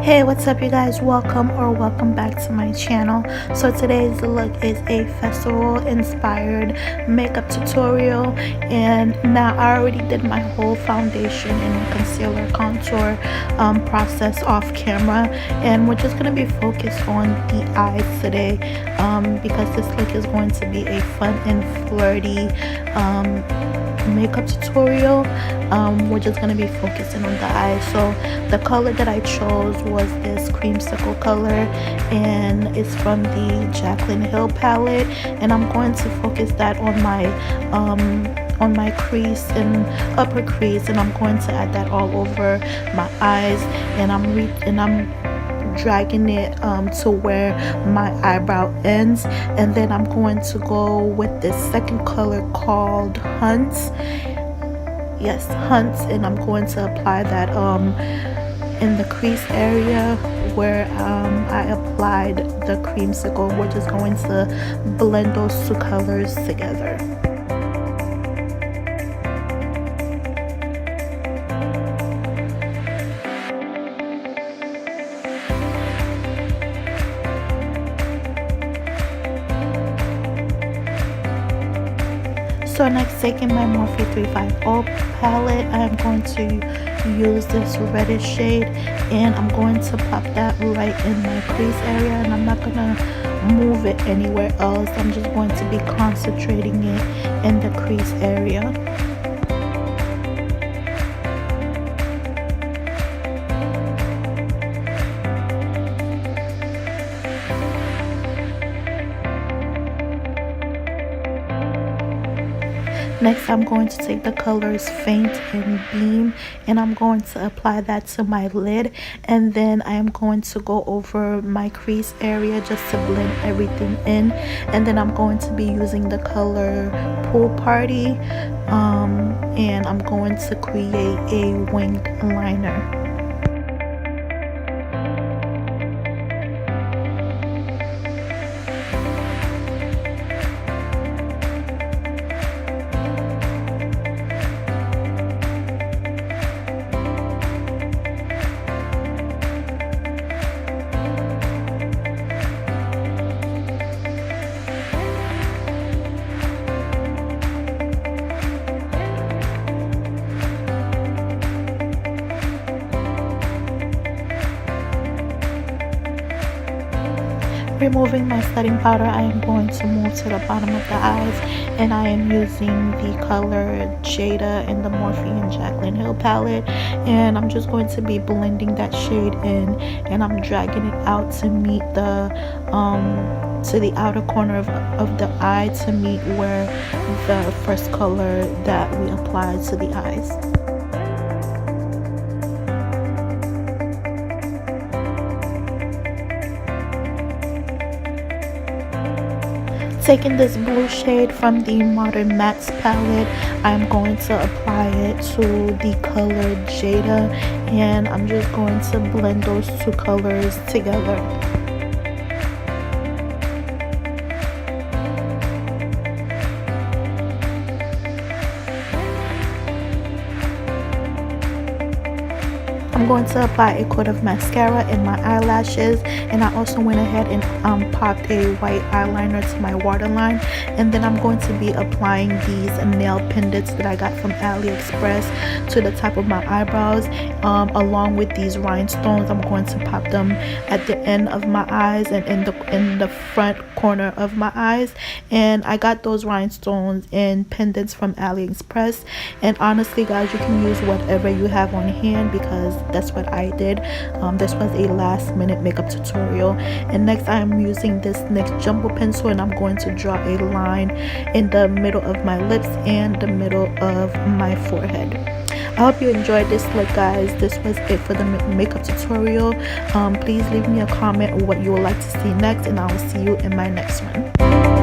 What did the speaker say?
Hey, what's up you guys? Welcome back to my channel. So today's look is a festival inspired makeup tutorial, and now I already did my whole foundation and concealer contour process off camera, and we're just going to be focused on the eyes today because this look is going to be a fun and flirty makeup tutorial. We're just going to be focusing on the eyes. So the color that I chose was this creamsicle color, and it's from the Jaclyn Hill palette, and I'm going to focus that on my crease and upper crease, and I'm going to add that all over my eyes, and I'm dragging it to where my eyebrow ends, and then I'm going to go with this second color called Hunts. Yes, Hunts, and I'm going to apply that in the crease area where I applied the creamsicle. We're just going to blend those two colors together. So next, taking my Morphee 350 palette, I'm going to use this reddish shade, and I'm going to pop that right in my crease area, and I'm not going to move it anywhere else. I'm just going to be concentrating it in the crease area. Next, I'm going to take the colors Faint and Beam, and I'm going to apply that to my lid, and then I am going to go over my crease area just to blend everything in, and then I'm going to be using the color Pool Party, and I'm going to create a winged liner. Removing my setting powder, I am going to move to the bottom of the eyes, and I am using the color Jada in the Morphee and Jaclyn Hill palette, and I'm just going to be blending that shade in, and I'm dragging it out to meet the to the outer corner of the eye, to meet where the first color that we applied to the eyes. Taking this blue shade from the Modern Mattes palette, I'm going to apply it to the color Jada, and I'm just going to blend those two colors together. I'm going to apply a coat of mascara in my eyelashes, and I also went ahead and popped a white eyeliner to my waterline, and then I'm going to be applying these nail pendants that I got from AliExpress to the top of my eyebrows, along with these rhinestones. I'm going to pop them at the end of my eyes and in the front corner of my eyes, and I got those rhinestones and pendants from AliExpress, and honestly guys, you can use whatever you have on hand because that's what I did. This was a last minute makeup tutorial. And next, I am using this NYX jumbo pencil, and I'm going to draw a line in the middle of my lips and the middle of my forehead. I hope you enjoyed this look, guys. This was it for the makeup tutorial. Please leave me a comment on what you would like to see next, and I will see you in my next one.